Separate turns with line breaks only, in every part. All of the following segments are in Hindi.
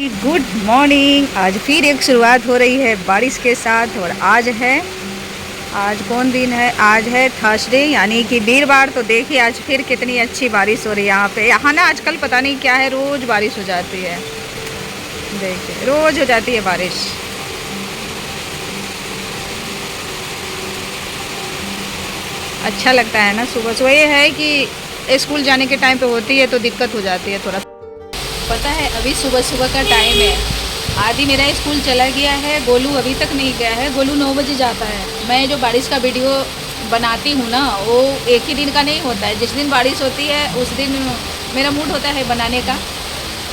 Good morning. आज फिर एक शुरुआत हो रही है बारिश के साथ। और आज कौन दिन है? आज है थर्सडे यानी कि वीरवार। तो देखिए आज फिर कितनी अच्छी बारिश हो रही है यहाँ पे। यहाँ ना आजकल पता नहीं क्या है, रोज़ बारिश हो जाती है। देखिए रोज़ हो जाती है बारिश। अच्छा लगता है ना सुबह सुबह। ये है कि स्कूल जाने के टाइम पे होती है तो दिक्कत हो जाती है थोड़ा। पता है अभी सुबह सुबह का टाइम है। आदि मेरा स्कूल चला गया है, गोलू अभी तक नहीं गया है। गोलू 9 बजे जाता है। मैं जो बारिश का वीडियो बनाती हूँ ना, वो एक ही दिन का नहीं होता है। जिस दिन बारिश होती है उस दिन मेरा मूड होता है बनाने का,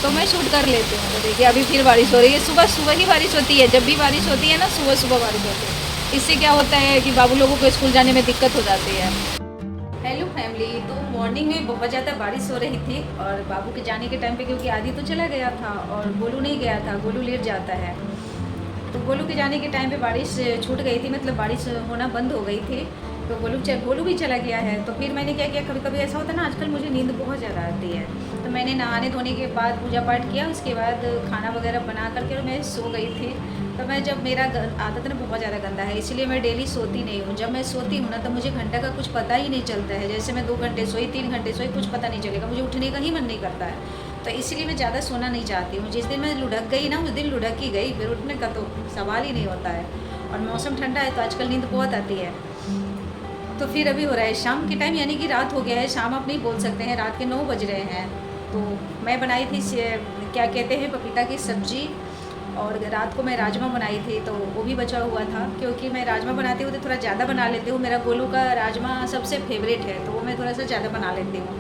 तो मैं शूट कर लेती हूँ। तो देखिए अभी फिर बारिश हो रही है। सुबह सुबह ही बारिश होती है। जब भी बारिश होती है ना, सुबह सुबह बारिश होती है। इससे क्या होता है कि बाबू लोगों को स्कूल जाने में दिक्कत हो जाती है। Hello family. तो मॉर्निंग में बहुत ज़्यादा बारिश हो रही थी और बाबू के जाने के टाइम पे, क्योंकि आदि तो चला गया था और गोलू नहीं गया था। गोलू लेट जाता है, तो गोलू के जाने के टाइम पे बारिश छूट गई थी, मतलब बारिश होना बंद हो गई थी। तो गोलू भी चला गया है। तो फिर मैंने क्या किया, कभी कभी ऐसा होता है ना, आजकल मुझे नींद बहुत ज़्यादा आती है। तो मैंने नहाने धोने के बाद पूजा पाठ किया, उसके बाद खाना वगैरह बना करके और मैं सो गई थी। तो मैं जब मेरा आदत ना बहुत ज़्यादा गंदा है, इसलिए मैं डेली सोती नहीं हूँ। जब मैं सोती हूँ ना तो मुझे घंटा का कुछ पता ही नहीं चलता है। जैसे मैं 2 घंटे सोई, 3 घंटे सोई, कुछ पता नहीं चलेगा। मुझे उठने का ही मन नहीं करता है। तो इसीलिए मैं ज़्यादा सोना नहीं चाहती हूँ। जिस दिन मैं लुढ़क गई ना, उस दिन लुढ़क ही गई, फिर उठने का तो सवाल ही नहीं होता है। और मौसम ठंडा है तो आजकल नींद बहुत आती है। तो फिर अभी हो रहा है शाम के टाइम, यानी कि रात हो गया है। शाम आप नहीं बोल सकते हैं, रात के 9 बज रहे हैं। तो मैं बनाई थी क्या कहते हैं, पपीता की सब्ज़ी। और रात को मैं राजमा बनाई थी, तो वो भी बचा हुआ था। क्योंकि मैं राजमा बनाती हूँ तो थोड़ा ज़्यादा बना लेती हूँ। मेरा गोलू का राजमा सबसे फेवरेट है, तो वो मैं थोड़ा सा ज़्यादा बना लेती हूँ।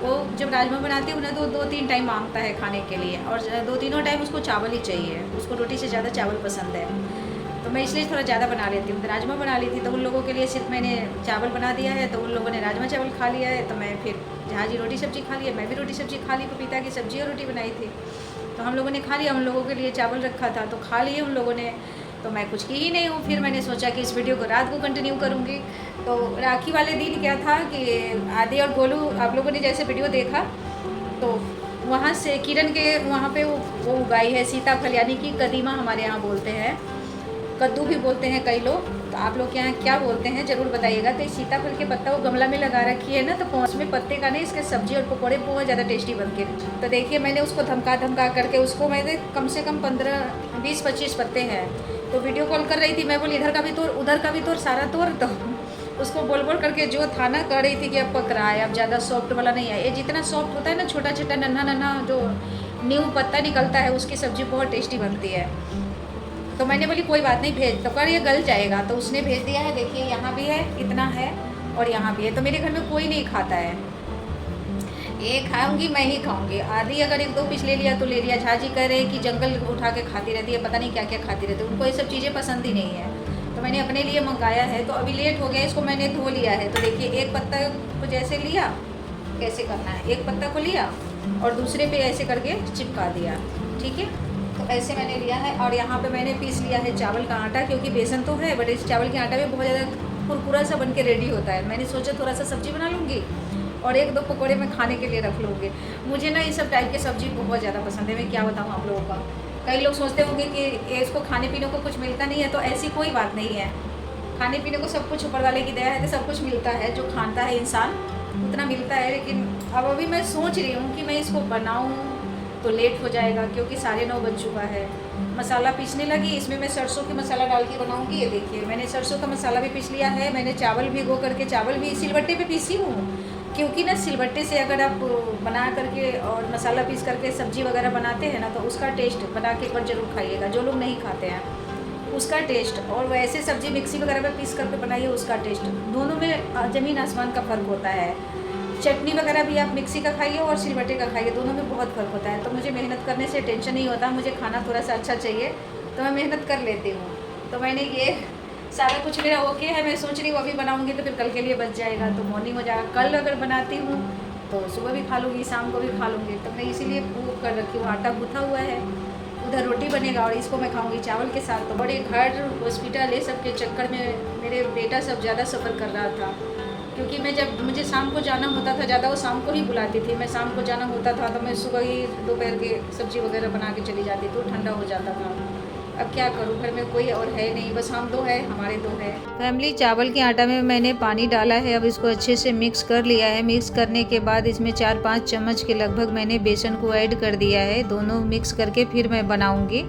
वो जब राजमा बनाती हूँ ना तो 2-3 टाइम मांगता है खाने के लिए, और 2-3 टाइम उसको चावल ही चाहिए। उसको रोटी से ज़्यादा चावल पसंद है। तो मैं इसलिए थोड़ा ज़्यादा बना लेती हूँ। तो राजमा बना ली थी, तो उन लोगों के लिए सिर्फ मैंने चावल बना दिया है। तो उन लोगों ने राजमा चावल खा लिया है, तो मैं फिर जहाजी रोटी सब्ज़ी खा लिया। मैं भी रोटी सब्ज़ी खा ली, पपीता की सब्ज़ी और रोटी बनाई थी। तो हम लोगों ने खा लिया। उन लोगों के लिए चावल रखा था तो खा लिए उन लोगों ने। तो मैं कुछ की ही नहीं हूँ। फिर मैंने सोचा कि इस वीडियो को रात को कंटिन्यू करूँगी। तो राखी वाले दिन क्या था कि आदि और गोलू, आप लोगों ने जैसे वीडियो देखा, तो वहाँ से किरण के वहाँ पे वो उगाई है सीताफल, यानी कि कदीमा हमारे यहाँ बोलते हैं। कद्दू भी बोलते हैं कई लोग। तो आप लोग के यहाँ क्या बोलते हैं ज़रूर बताइएगा। तो इस सीताफल के पत्ता वो गमला में लगा रखी है ना, तो उसमें पत्ते का नहीं, इसके सब्जी और पकौड़े बहुत ज़्यादा टेस्टी बनते हैं। तो देखिए मैंने उसको धमका करके उसको, मैंने कम से कम 15-20-25 पत्ते हैं। तो वीडियो कॉल कर रही थी, मैं बोली इधर का भी तोड़, उधर का भी तोड़, सारा तोड़। तो उसको बोल करके जो था ना, कर रही थी कि अब पक रहा है, अब ज़्यादा सॉफ्ट वाला नहीं है। ये जितना सॉफ्ट होता है ना, छोटा छोटा नन्हा जो न्यू पत्ता निकलता है, उसकी सब्ज़ी बहुत टेस्टी बनती है। तो मैंने बोली कोई बात नहीं, भेज तो कर, ये गल जाएगा। तो उसने भेज दिया है। देखिए यहाँ भी है, इतना है, और यहाँ भी है। तो मेरे घर में कोई नहीं खाता है। ये खाऊंगी, मैं ही खाऊंगी। आधी अगर 1-2 पीस ले लिया तो ले लिया। झाजी कह रहे कि जंगल उठा के खाती रहती है, पता नहीं क्या क्या खाती रहती है। उनको ये सब चीज़ें पसंद ही नहीं है। तो मैंने अपने लिए मंगाया है। तो अभी लेट हो गया, इसको मैंने धो लिया है। तो देखिए एक पत्ता को जैसे लिया, कैसे करना है, एक पत्ता को लिया और दूसरे पे ऐसे करके चिपका दिया, ठीक है। तो ऐसे मैंने लिया है। और यहाँ पे मैंने पीस लिया है चावल का आटा, क्योंकि बेसन तो है बट इस चावल के आटा में बहुत ज़्यादा कुरकुरा सा बन के रेडी होता है। मैंने सोचा थोड़ा सा सब्ज़ी बना लूँगी और 1-2 पकौड़े मैं खाने के लिए रख लूँगी। मुझे ना इस सब टाइप की सब्ज़ी बहुत ज़्यादा पसंद है। मैं क्या बताऊँ आप लोगों का। कई लोग सोचते होंगे कि इसको खाने पीने को कुछ मिलता नहीं है, तो ऐसी कोई बात नहीं है। खाने पीने को सब कुछ ऊपर वाले की दया है, तो सब कुछ मिलता है। जो खाता है इंसान उतना मिलता है। लेकिन अब अभी मैं सोच रही हूँ कि मैं इसको बनाऊँ तो लेट हो जाएगा, क्योंकि 9:30 बज चुका है। मसाला पीसने लगी, इसमें मैं सरसों की मसाला डाल के बनाऊँगी। ये देखिए मैंने सरसों का मसाला भी पीस लिया है। मैंने चावल भिगो करके, चावल भी सिलबट्टे पे पीसी हूँ, क्योंकि ना सिलबट्टे से अगर आप बना करके और मसाला पीस करके सब्ज़ी वगैरह बनाते हैं ना, तो उसका टेस्ट बना के एक बार ज़रूर खाइएगा। जो लोग नहीं खाते हैं उसका टेस्ट, और वैसे सब्ज़ी मिक्सी वगैरह में पीस करके बनाइए, उसका टेस्ट, दोनों में ज़मीन आसमान का फ़र्क होता है। चटनी वगैरह भी आप मिक्सी का खाइए और सिलबट्टे का खाइए, दोनों में बहुत फ़र्क होता है। तो मुझे मेहनत करने से टेंशन नहीं होता। मुझे खाना थोड़ा सा अच्छा चाहिए तो मैं मेहनत कर लेती हूँ। तो मैंने ये सारा कुछ मेरा ओके है। मैं सोच रही हूँ अभी बनाऊँगी तो फिर कल के लिए बच जाएगा, तो मॉर्निंग हो जाएगा। कल अगर बनाती हूँ तो सुबह भी खा लूँगी, शाम को भी खा लूँगी। तो मैं इसीलिए वो कर रखी हूँ, आटा गूँथा हुआ है। उधर रोटी बनेगा और इसको मैं खाऊंगी चावल के साथ। तो बड़े घर, हॉस्पिटल, ये सब के चक्कर में मेरे बेटा सब ज़्यादा सफ़र कर रहा था। क्योंकि मैं जब मुझे शाम को जाना होता था ज़्यादा, वो शाम को ही बुलाती थी। मैं शाम को जाना होता था तो मैं सुबह ही दोपहर के सब्ज़ी वगैरह बना के चली जाती, तो ठंडा हो जाता था। अब क्या करूँ, घर में कोई और है नहीं, बस हम दो है, हमारे दो है फैमिली। चावल के आटा में मैंने पानी डाला है, अब इसको अच्छे से मिक्स कर लिया है। मिक्स करने के बाद इसमें 4-5 चम्मच के लगभग मैंने बेसन को ऐड कर दिया है। दोनों मिक्स करके फिर मैं बनाऊंगी।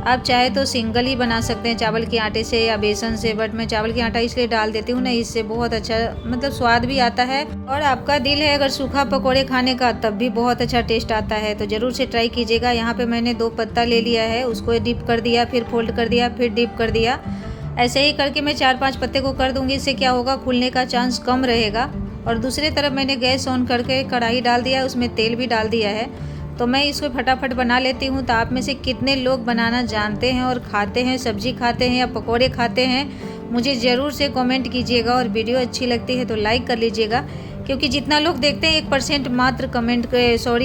आप चाहे तो सिंगल ही बना सकते हैं चावल के आटे से या बेसन से, बट मैं चावल के आटा इसलिए डाल देती हूँ ना, इससे बहुत अच्छा मतलब स्वाद भी आता है। और आपका दिल है अगर सूखा पकोड़े खाने का, तब भी बहुत अच्छा टेस्ट आता है, तो ज़रूर से ट्राई कीजिएगा। यहाँ पे मैंने 2 पत्ता ले लिया है, उसको डिप कर दिया, फिर फोल्ड कर दिया, फिर डिप कर दिया। ऐसे ही करके मैं 4-5 पत्ते को कर दूँगी। इससे क्या होगा, फूलने का चांस कम रहेगा। और दूसरी तरफ मैंने गैस ऑन करके कढ़ाई डाल दिया, उसमें तेल भी डाल दिया है। तो मैं इसको फटाफट बना लेती हूँ। तो आप में से कितने लोग बनाना जानते हैं और खाते हैं, सब्जी खाते हैं या पकोड़े खाते हैं, मुझे ज़रूर से कमेंट कीजिएगा। और वीडियो अच्छी लगती है तो लाइक कर लीजिएगा, क्योंकि जितना लोग देखते हैं 1% मात्र कमेंट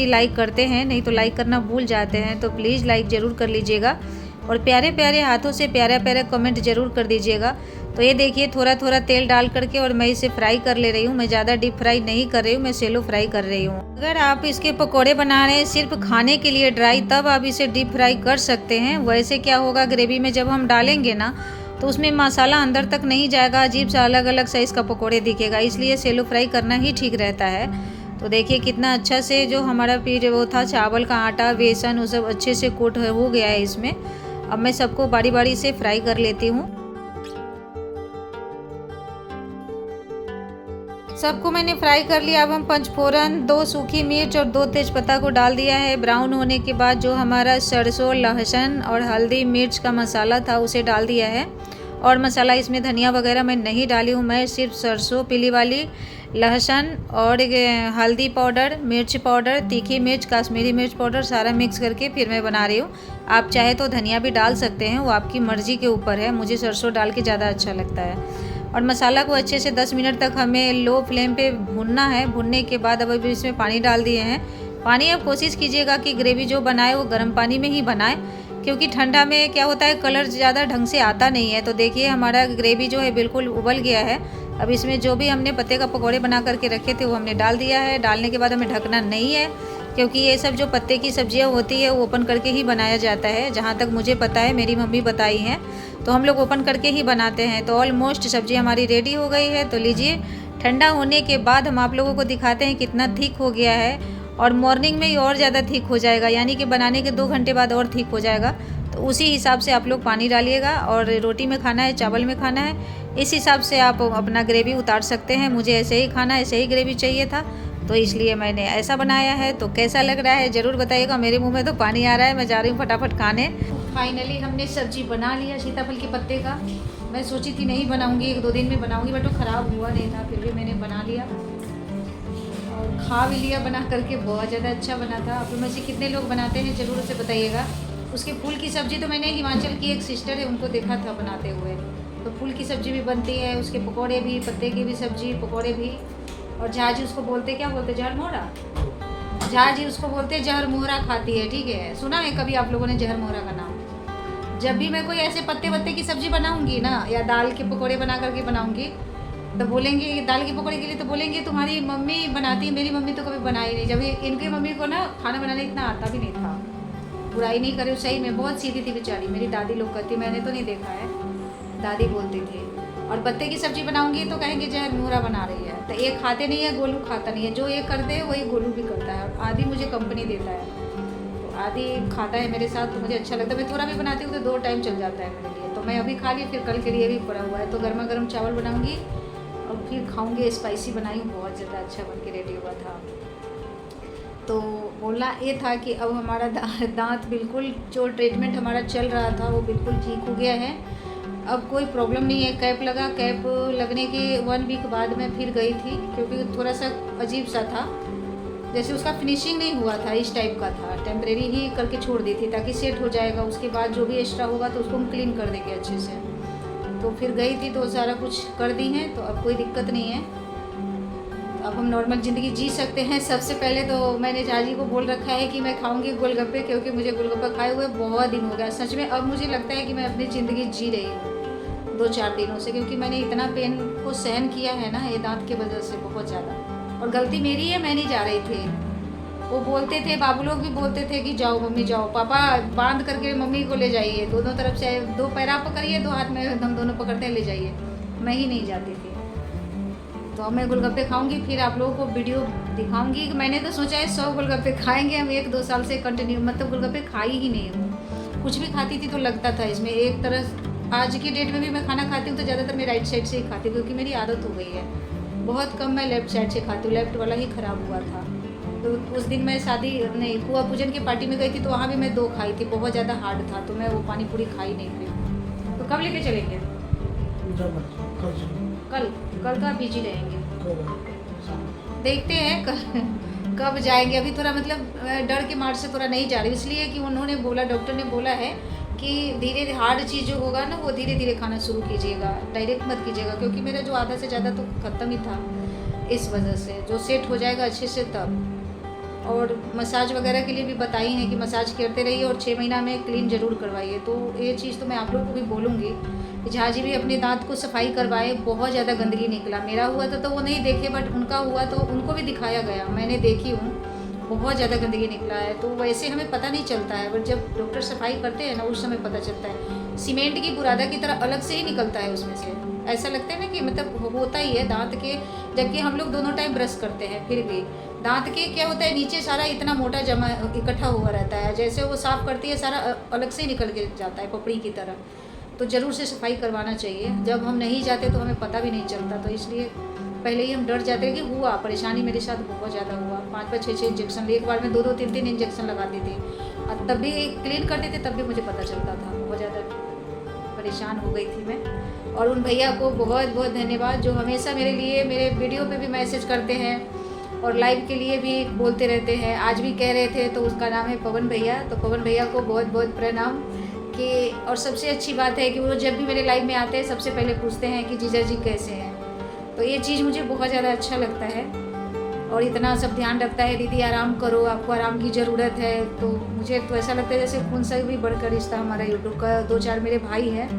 लाइक करते हैं, नहीं तो लाइक करना भूल जाते हैं। तो प्लीज़ लाइक ज़रूर कर लीजिएगा और प्यारे प्यारे हाथों से प्यारा प्यारा कमेंट ज़रूर कर दीजिएगा। तो ये देखिए थोड़ा थोड़ा तेल डाल करके और मैं इसे फ्राई कर ले रही हूँ। मैं ज़्यादा डीप फ्राई नहीं कर रही हूँ, मैं सेलो फ्राई कर रही हूँ। अगर आप इसके पकोड़े बना रहे हैं सिर्फ खाने के लिए ड्राई, तब आप इसे डीप फ्राई कर सकते हैं। वैसे क्या होगा, ग्रेवी में जब हम डालेंगे ना, तो उसमें मसाला अंदर तक नहीं जाएगा, अजीब सा अलग अलग साइज़ का पकोड़े दिखेगा, इसलिए सेलो फ्राई करना ही ठीक रहता है। तो देखिए कितना अच्छा से जो हमारा फिर वो था चावल का आटा, बेसन, वो सब अच्छे से कोट हो गया है इसमें। अब मैं सबको बारी बारी से फ्राई कर लेती हूँ। सबको मैंने फ्राई कर लिया। अब हम पंचफोरन, 2 सूखी मिर्च और 2 तेज़पत्ता को डाल दिया है। ब्राउन होने के बाद जो हमारा सरसों, लहसुन और हल्दी मिर्च का मसाला था उसे डाल दिया है। और मसाला इसमें धनिया वगैरह मैं नहीं डाली हूँ, मैं सिर्फ सरसों पीली वाली, लहसुन और हल्दी पाउडर, मिर्च पाउडर, तीखी मिर्च, काश्मीरी मिर्च पाउडर सारा मिक्स करके फिर मैं बना रही हूँ। आप चाहे तो धनिया भी डाल सकते हैं, वो आपकी मर्ज़ी के ऊपर है। मुझे सरसों डाल के ज़्यादा अच्छा लगता है। और मसाला को अच्छे से 10 मिनट तक हमें लो फ्लेम पे भूनना है। भुनने के बाद अब इसमें पानी डाल दिए हैं। पानी अब कोशिश कीजिएगा कि ग्रेवी जो बनाए वो गर्म पानी में ही बनाए, क्योंकि ठंडा में क्या होता है कलर ज़्यादा ढंग से आता नहीं है। तो देखिए हमारा ग्रेवी जो है बिल्कुल उबल गया है। अब इसमें जो भी हमने पत्ते का पकौड़े बना करके रखे थे वो हमने डाल दिया है। डालने के बाद हमें ढकना नहीं है, क्योंकि ये सब जो पत्ते की सब्जियां होती है वो ओपन करके ही बनाया जाता है। जहाँ तक मुझे पता है, मेरी मम्मी बताई हैं, तो हम लोग ओपन करके ही बनाते हैं। तो ऑलमोस्ट सब्जी हमारी रेडी हो गई है। तो लीजिए, ठंडा होने के बाद हम आप लोगों को दिखाते हैं कितना थिक हो गया है। और मॉर्निंग में ही और ज़्यादा थिक हो जाएगा, यानी कि बनाने के 2 घंटे बाद और थिक हो जाएगा। तो उसी हिसाब से आप लोग पानी डालिएगा। और रोटी में खाना है, चावल में खाना है, इस हिसाब से आप अपना ग्रेवी उतार सकते हैं। मुझे ऐसे ही खाना, ऐसे ही ग्रेवी चाहिए था, तो इसलिए मैंने ऐसा बनाया है। तो कैसा लग रहा है ज़रूर बताइएगा। मेरे मुंह में तो पानी आ रहा है, मैं जा रही हूँ फटाफट खाने। फाइनली हमने सब्जी बना लिया सीताफल के पत्ते का। मैं सोची थी नहीं बनाऊंगी, 1-2 दिन में बनाऊंगी, बट वो ख़राब हुआ नहीं था, फिर भी मैंने बना लिया और खा भी लिया बना करके। बहुत ज़्यादा अच्छा बना था। आप में से कितने लोग बनाते हैं ज़रूर उसे बताइएगा। उसके फूल की सब्ज़ी तो मैंने हिमाचल की एक सिस्टर है उनको देखा था बनाते हुए। तो फूल की सब्ज़ी भी बनती है, उसके पकौड़े भी, पत्ते की भी सब्ज़ी, पकौड़े भी। और झाजी उसको बोलते, क्या बोलते, जहर मोहरा, झाजी उसको बोलते जहर मोहरा खाती है। ठीक है, सुना है कभी आप लोगों ने जहर मोहरा का नाम? जब भी मैं कोई ऐसे पत्ते वत्ते की सब्ज़ी बनाऊंगी ना, या दाल के पकौड़े बना करके बनाऊंगी, तो बोलेंगे दाल के पकौड़े के लिए तो बोलेंगे तुम्हारी मम्मी बनाती है। मेरी मम्मी तो कभी बनाई नहीं। जब इनकी मम्मी को ना खाना बनाना इतना आता भी नहीं था। बुराई नहीं करे, सही में बहुत सीधी थी बेचारी। मेरी दादी लोग कहती, मैंने तो नहीं देखा है, दादी बोलती थी। और पत्ते की सब्ज़ी बनाऊंगी तो कहेंगे जहर मोहरा बना रही है। तो एक खाते नहीं है, गोलू खाता नहीं है। जो एक करते हैं वही गोलू भी करता है। और आदि मुझे कंपनी देता है, तो आदि खाता है मेरे साथ, तो मुझे अच्छा लगता है। मैं थोड़ा भी बनाती हूँ तो 2 टाइम चल जाता है मेरे लिए। तो मैं अभी खा ली, फिर कल के लिए भी पड़ा हुआ है। तो गर्मा गर्म चावल बनाऊँगी और फिर खाऊँगी। स्पाइसी बनाई हूँ, बहुत ज़्यादा अच्छा बन के रेडी हुआ था। तो बोलना ये था कि अब हमारा दांत बिल्कुल, जो ट्रीटमेंट हमारा चल रहा था वो बिल्कुल ठीक हो गया है। अब कोई प्रॉब्लम नहीं है। कैप लगा, कैप लगने के 1 वीक बाद मैं फिर गई थी, क्योंकि थोड़ा सा अजीब सा था, जैसे उसका फिनिशिंग नहीं हुआ था, इस टाइप का था। टेम्परेरी ही करके छोड़ दी थी ताकि सेट हो जाएगा, उसके बाद जो भी एक्स्ट्रा होगा तो उसको हम क्लीन कर देंगे अच्छे से। तो फिर गई थी तो सारा कुछ कर दी है, तो अब कोई दिक्कत नहीं है। अब हम नॉर्मल ज़िंदगी जी सकते हैं। सबसे पहले तो मैंने झाजी को बोल रखा है कि मैं खाऊंगी गोलगप्पे, क्योंकि मुझे गोलगप्पा खाए हुए बहुत दिन हो गया सच में। अब मुझे लगता है कि मैं अपनी ज़िंदगी जी रही हूँ 2-4 दिनों से, क्योंकि मैंने इतना पेन को सहन किया है ना ये दांत की वजह से बहुत ज़्यादा। और गलती मेरी है, मैं नहीं जा रही थी। वो बोलते थे, बाबू लोग भी बोलते थे कि जाओ मम्मी जाओ, पापा बांध करके मम्मी को ले जाइए, दोनों तरफ से 2 पैरा पकड़िए, 2 हाथ में हम दोनों पकड़ते हैं ले जाइए। मैं ही नहीं जाती थी। तो अब मैं गोलगप्पे खाऊंगी, फिर आप लोगों को वीडियो दिखाऊंगी। मैंने तो सोचा है 100 गोलगप्पे खाएंगे हम 1-2 साल से कंटिन्यू, मतलब गोलगप्पे खाई ही नहीं हूँ। कुछ भी खाती थी तो लगता था इसमें एक तरह। आज की डेट में भी मैं खाना खाती हूँ तो ज़्यादातर मैं राइट साइड से ही खाती हूँ, क्योंकि मेरी आदत हो गई है। बहुत कम मैं लेफ्ट साइड से खाती हूँ, लेफ्ट वाला ही ख़राब हुआ था। तो उस दिन मैं शादी नहीं कुआ पूजन की पार्टी में गई थी, तो वहाँ भी मैं 2 खाई थी, बहुत ज़्यादा हार्ड था, तो मैं वो पानी पूरी खाई नहीं फिर। तो कब लेके चलेंगे? कल तो आप बिजी रहेंगे, देखते हैं कब जाएंगे। अभी थोड़ा मतलब डर के मार से थोड़ा नहीं जा रही, इसलिए कि उन्होंने बोला, डॉक्टर ने बोला है कि धीरे हार्ड चीज़ जो होगा ना वो धीरे धीरे खाना शुरू कीजिएगा, डायरेक्ट मत कीजिएगा, क्योंकि मेरा जो आधा से ज़्यादा तो ख़त्म ही था। इस वजह से जो सेट हो जाएगा अच्छे से तब। और मसाज वगैरह के लिए भी बताई हैं कि मसाज करते रहिए और 6 महीना में क्लीन ज़रूर करवाइए। तो ये चीज़ तो मैं आप लोगों को भी बोलूँगी कि जहाँ जी भी अपने दांत को सफाई करवाए। बहुत ज़्यादा गंदगी निकला, मेरा हुआ था तो वो नहीं देखे, बट उनका हुआ तो उनको भी दिखाया गया, मैंने देखी हूँ, बहुत ज़्यादा गंदगी निकला है। तो वैसे हमें पता नहीं चलता है, बट जब डॉक्टर सफाई करते हैं ना उस समय पता चलता है। सीमेंट की बुरादा की तरह अलग से ही निकलता है उसमें से, ऐसा लगता है ना कि मतलब होता ही है दांत के। जबकि हम लोग दोनों टाइम ब्रश करते हैं, फिर भी दांत के क्या होता है, नीचे सारा इतना मोटा जमा इकट्ठा हुआ रहता है, जैसे वो साफ़ करती है सारा अलग से ही निकल के जाता है पपड़ी की तरह। तो ज़रूर से सफाई करवाना चाहिए। जब हम नहीं जाते तो हमें पता भी नहीं चलता, तो इसलिए पहले ही हम डर जाते हैं कि हुआ परेशानी मेरे साथ बहुत ज़्यादा हुआ। 5-5, 6-6 इंजेक्शन, एक बार में 2-2, 3-3 इंजेक्शन लगाती थी, और तब भी क्लीन करते थे, तब भी मुझे पता चलता था। बहुत ज़्यादा परेशान हो गई थी मैं। और उन भैया को बहुत बहुत धन्यवाद जो हमेशा मेरे लिए मेरे वीडियो पे भी मैसेज करते हैं और लाइव के लिए भी बोलते रहते हैं। आज भी कह रहे थे, तो उसका नाम है पवन भैया। तो पवन भैया को बहुत बहुत प्रणाम। कि और सबसे अच्छी बात है कि वो जब भी मेरे लाइव में आते हैं सबसे पहले पूछते हैं कि जीजा जी कैसे हैं। तो ये चीज़ मुझे बहुत ज़्यादा अच्छा लगता है, और इतना सब ध्यान रखता है, दीदी आराम करो, आपको आराम की ज़रूरत है। तो मुझे तो ऐसा लगता है जैसे खून से भी बढ़कर रिश्ता हमारा यूट्यूब का। 2-4 मेरे भाई हैं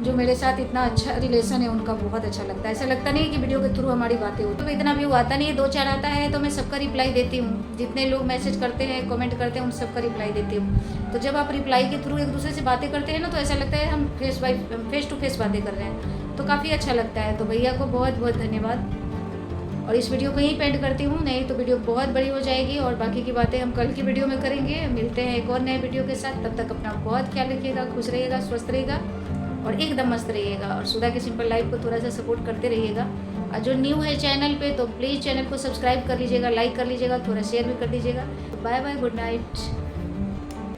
जो मेरे साथ इतना अच्छा रिलेशन है उनका, बहुत अच्छा लगता है। ऐसा लगता नहीं है कि वीडियो के थ्रू हमारी बातें होती। तो इतना व्यू आता नहीं है, 2-4 आता है तो मैं सबका रिप्लाई देती हूँ। जितने लोग मैसेज करते हैं, कमेंट करते हैं, उन सबका रिप्लाई देती हूँ। तो जब आप रिप्लाई के थ्रू एक दूसरे से बातें करते हैं ना, तो ऐसा लगता है हम फेस टू फेस बातें कर रहे हैं, तो काफ़ी अच्छा लगता है। तो भैया को बहुत बहुत धन्यवाद। और इस वीडियो को यहीं पेंड करती हूँ, नहीं तो वीडियो बहुत बड़ी हो जाएगी, और बाकी की बातें हम कल की वीडियो में करेंगे। मिलते हैं एक और नए वीडियो के साथ, तब तक अपना बहुत ख्याल रखिएगा, खुश रहिएगा, स्वस्थ रहिएगा और एकदम मस्त रहिएगा। और सुधा के सिंपल लाइफ को थोड़ा सा सपोर्ट करते रहिएगा। और जो न्यू है चैनल पे तो प्लीज़ चैनल को सब्सक्राइब कर लीजिएगा, लाइक कर लीजिएगा, थोड़ा शेयर भी कर दीजिएगा। Bye bye, good night.